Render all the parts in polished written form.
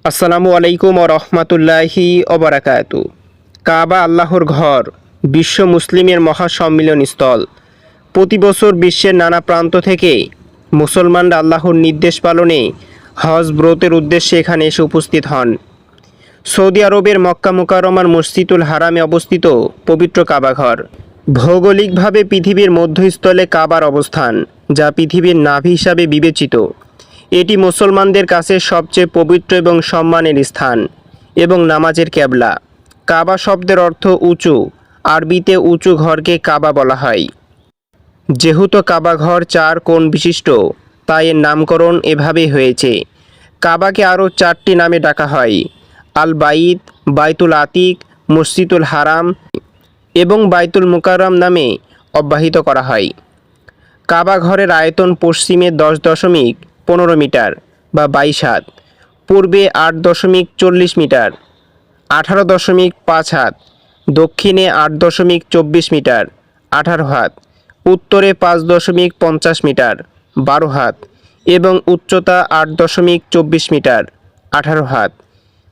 আসসালামু আলাইকুম ও রহমতুল্লাহি ওবারাকাতু। কাবা আল্লাহর ঘর, বিশ্ব মুসলিমের মহাসম্মিলন স্থল। প্রতি বছর বিশ্বের নানা প্রান্ত থেকে মুসলমানরা আল্লাহর নির্দেশ পালনে হজ ব্রতের উদ্দেশ্যে এখানে এসে উপস্থিত হন। সৌদি আরবের মক্কা মুকাররমার মসজিদুল হারামে অবস্থিত পবিত্র কাবা ঘর। ভৌগোলিকভাবে পৃথিবীর মধ্যস্থলে কাবার অবস্থান, যা পৃথিবীর নাভি হিসাবে বিবেচিত। এটি মুসলমানদের কাছে সবচেয়ে পবিত্র এবং সম্মানের স্থান এবং নামাজের কেবলা। কাবা শব্দের অর্থ উঁচু। আরবিতে উঁচু ঘরকে কাবা বলা হয়। যেহেতু কাবা ঘর 4 কোণ বিশিষ্ট, তাই এর নামকরণ এভাবেই হয়েছে। কাবাকে আরও 4টি নামে ডাকা হয়: আল বাইত, বাইতুল আতিক, মসজিদুল হারাম এবং বাইতুল মুকাররম নামে অব্যাহত করা হয়। কাবা ঘরের আয়তন পশ্চিমে 10.15 মিটার বা 22 হাত, পূর্বে 8.40 মিটার 18.5 হাত, দক্ষিণে 8.24 মিটার 18 হাত, উত্তরে 5.50 মিটার 12 হাত এবং উচ্চতা 8.24 মিটার 18 হাত।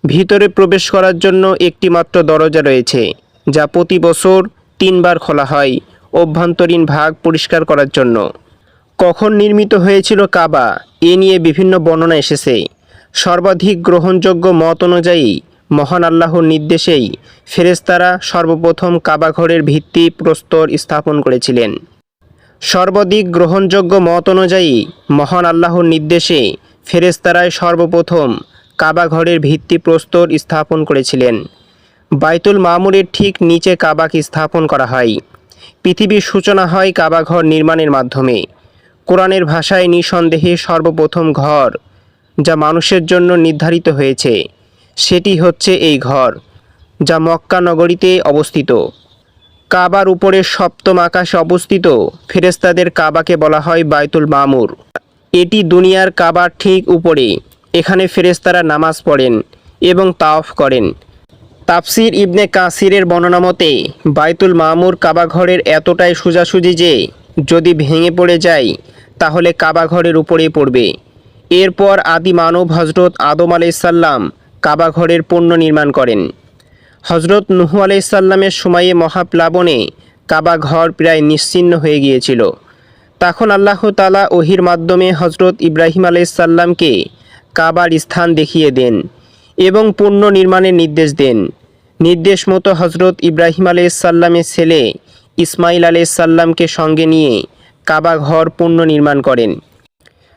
ভিতরে প্রবেশ করার জন্য একটি মাত্র দরজা রয়েছে, যা প্রতি বছর 3 বার খোলা হয় অভ্যন্তরীণ ভাগ পরিষ্কার করার জন্য। কখন নির্মিত হয়েছিল কাবা, এ নিয়ে বিভিন্ন বর্ণনা এসেছে। সর্বাধিক গ্রহণযোগ্য মত অনুযায়ী মহান আল্লাহর নির্দেশেই ফেরেশতারা সর্বপ্রথম কাবা ঘরের ভিত্তি প্রস্তর স্থাপন করেছিলেন। সর্বাধিক গ্রহণযোগ্য মত অনুযায়ী মহান আল্লাহর নির্দেশে ফেরেশতারাই সর্বপ্রথম কাবা ঘরের ভিত্তি প্রস্তর স্থাপন করেছিলেন। বাইতুল মামুরের ঠিক নিচে কাবাকে স্থাপন করা হয়। পৃথিবীর সূচনা হয় কাবা ঘর নির্মাণের মাধ্যমে। কোরআনের ভাষায় নিঃসন্দেহে সর্বপ্রথম ঘর যা মানুষের জন্য নির্ধারিত হয়েছে, সেটি হচ্ছে এই ঘর, যা মক্কা নগরীতে অবস্থিত। কাবার উপরে সপ্তম আকাশে অবস্থিত ফেরেশতাদের কাবাকে বলা হয় বাইতুল মামুর। এটি দুনিয়ার কাবার ঠিক উপরে। এখানে ফেরেশতারা নামাজ পড়েন এবং তাওয়াফ করেন। তাফসির ইবনে কাসিরের বর্ণনা মতে বাইতুল মামুর কাবা ঘরের এতটাই সোজাসুজি যে যদি ভেঙে পড়ে যায় তাহলে কাবা ঘরের উপরেই পড়বে। এরপর আদি মানব হজরত আদম আলাইসাল্লাম কাবা ঘরের পুনর্নির্মাণ করেন। হজরত নূহ আলাইসাল্লামের সময়ে মহাপ্লাবনে কাবা ঘর প্রায় নিশ্চিহ্ন হয়ে গিয়েছিল। তখন আল্লাহ তাআলা ওহির মাধ্যমে হজরত ইব্রাহিম আলাইসাল্লামকে কাবার স্থান দেখিয়ে দেন এবং পুনর্নির্মাণের নির্দেশ দেন। নির্দেশ মতো হজরত ইব্রাহিম আলাইসাল্লামের ছেলে ইসমাইল আলাইসাল্লামকে সঙ্গে নিয়ে কাবা ঘর পুনর্নির্মাণ করেন।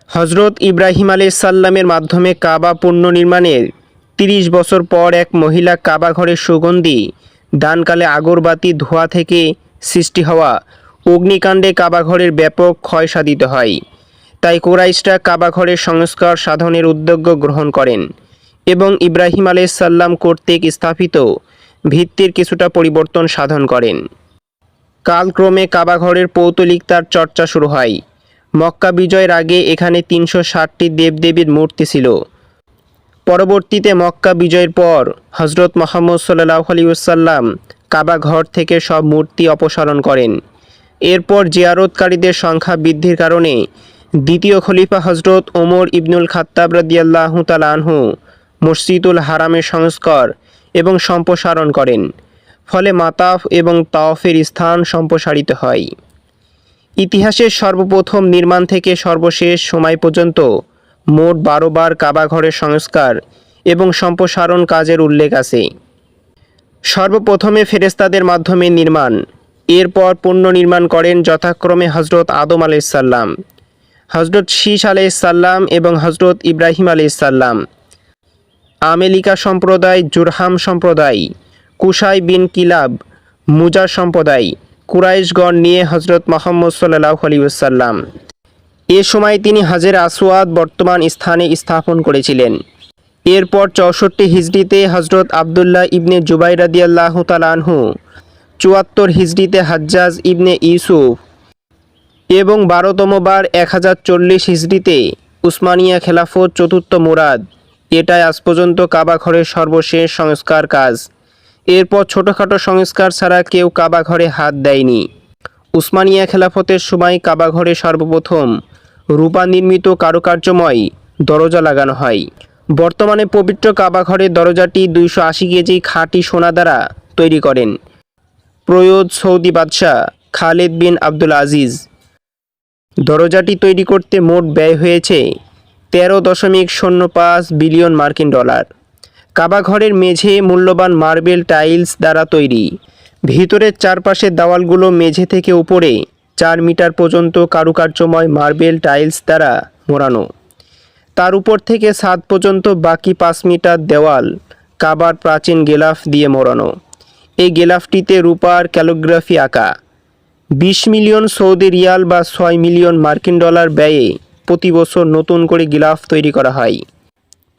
হজরত ইব্রাহিম আলাইসাল্লামের মাধ্যমে কাবা পুনর্নির্মাণের 30 বছর পর এক মহিলা কাবা ঘরের সুগন্ধি দানকালে আগরবাতি ধোঁয়া থেকে সৃষ্টি হওয়া অগ্নিকাণ্ডে কাবা ঘরের ব্যাপক ক্ষয় সাধিত হয়। তাই কুরাইশরা কাবা ঘরের সংস্কার সাধনের উদ্যোগ গ্রহণ করেন এবং ইব্রাহিম আলাইসাল্লাম কর্তৃক স্থাপিত ভিত্তির কিছুটা পরিবর্তন সাধন করেন। কালক্রমে কাবা ঘরের পৌত্তলিকতার চর্চা শুরু হয়। মক্কা বিজয়ের আগে এখানে 360টি দেবদেবীর মূর্তি ছিল। পরবর্তীতে মক্কা বিজয়ের পর হজরত মুহাম্মদ সাল্লাল্লাহু আলাইহি ওয়াসাল্লাম কাবা ঘর থেকে সব মূর্তি অপসারণ করেন। এরপর জিয়ারতকারীদের সংখ্যা বৃদ্ধির কারণে দ্বিতীয় খলিফা হজরত ওমর ইবনুল খাত্তাব রাদিয়াল্লাহু তাআলা আনহু মসজিদুল হারামের সংস্কার এবং সম্প্রসারণ করেন। ফলে মাতাফ এবং তাওয়াফের স্থান সম্প্রসারিত হয়। ইতিহাসের সর্বপ্রথম নির্মাণ থেকে সর্বশেষ সময় পর্যন্ত মোট 12 বার কাবা ঘরের সংস্কার এবং সম্প্রসারণ কাজের উল্লেখ আছে। সর্বপ্রথমে ফেরেশতাদের মাধ্যমে নির্মাণ, এরপর পুনর্নির্মাণ করেন যথাক্রমে হজরত আদম আলাইসাল্লাম, হজরত শীস আলাইসাল্লাম এবং হজরত ইব্রাহিম আলাইসাল্লাম। আমেলিকা সম্প্রদায়, জুরহাম সম্প্রদায়, কুসাই বিন কিলাব, মুজার সম্প্রদায়, কুরাইশগণ নিয়ে হজরত মুহাম্মদ সাল্লাল্লাহু আলাইহি ওয়াসাল্লাম। এ সময় তিনি হাজরে আসওয়াদ বর্তমান স্থানে স্থাপন করেছিলেন। এরপর 64 হিজরিতে হজরত আবদুল্লাহ ইবনে জুবাইর রাদিয়াল্লাহু তাআলা আনহু, 74 হিজরিতে হাজ্জাজ ইবনে ইউসুফ এবং 12তম বার 1040 হিজরিতে উসমানিয়া খেলাফত চতুর্থ মুরাদ। এটাই আজ পর্যন্ত কাবা ঘরের সর্বশেষ সংস্কার কাজ। এরপর ছোটোখাটো সংস্কার ছাড়া কেউ কাবা ঘরে হাত দেয়নি। উসমানিয়া খেলাফতের সময় কাবা ঘরে সর্বপ্রথম রূপা নির্মিত কারুকার্যময় দরজা লাগানো হয়। বর্তমানে পবিত্র কাবা ঘরের দরজাটি 280 কেজি খাঁটি সোনা দ্বারা তৈরি করেন প্রয়াত সৌদি বাদশাহ খালেদ বিন আব্দুল আজিজ। দরজাটি তৈরি করতে মোট ব্যয় হয়েছে 13.05 বিলিয়ন মার্কিন ডলার। কাবা ঘরের মেঝে মূল্যবান মার্বেল টাইলস দ্বারা তৈরি। ভিতরের চারপাশের দেওয়ালগুলো মেঝে থেকে উপরে 4 মিটার পর্যন্ত কারুকার্যময় মার্বেল টাইলস দ্বারা মোড়ানো। তার উপর থেকে ছাদ পর্যন্ত বাকি 5 মিটার দেওয়াল কাবার প্রাচীন গিলাফ দিয়ে মোড়ানো। এই গিলাফটিতে রূপার ক্যালিগ্রাফি আঁকা। 20 মিলিয়ন সৌদি রিয়াল বা 6 মিলিয়ন মার্কিন ডলার ব্যয়ে প্রতি বছর নতুন করে গিলাফ তৈরি করা হয়।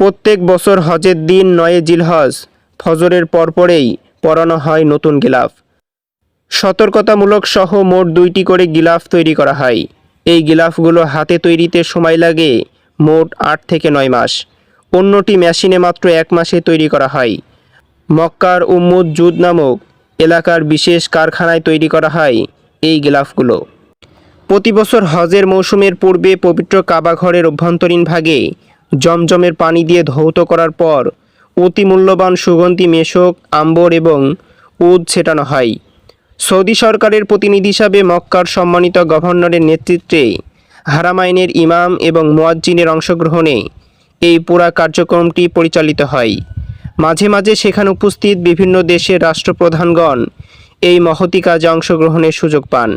প্রত্যেক বছর হজের দিন 9 জিলহজ ফজরের পরপরেই পরানো হয় নতুন গিলাফ। সতর্কতামূলক সহ মোট 2টি করে গিলাফ তৈরি করা হয়। এই গিলাফগুলো হাতে তৈরিতে সময় লাগে মোট 8 থেকে 9 মাস। অন্যটি মেশিনে মাত্র 1 মাসে তৈরি করা হয়। মক্কার উম্মুদ জুদ নামক এলাকার বিশেষ কারখানায় তৈরি করা হয় এই গিলাফগুলো। প্রতি বছর হজের মৌসুমের পূর্বে পবিত্র কাবা ঘরের অভ্যন্তরীণ ভাগে জমজমের পানি দিয়ে ধৌত করার পর অতি মূল্যবান সুগন্ধি মেশক, আম্বর এবং উদ ছেটানো হয়। সৌদি সরকারের প্রতিনিধি হিসাবে মক্কার সম্মানিত গভর্নরের নেতৃত্বে হারামাইনের ইমাম এবং মুয়াজ্জিনের অংশগ্রহণে এই পুরা কার্যক্রমটি পরিচালিত হয়। মাঝে মাঝে সেখানে উপস্থিত বিভিন্ন দেশের রাষ্ট্রপ্রধানগণ এই মহতী কাজে অংশগ্রহণের সুযোগ পান।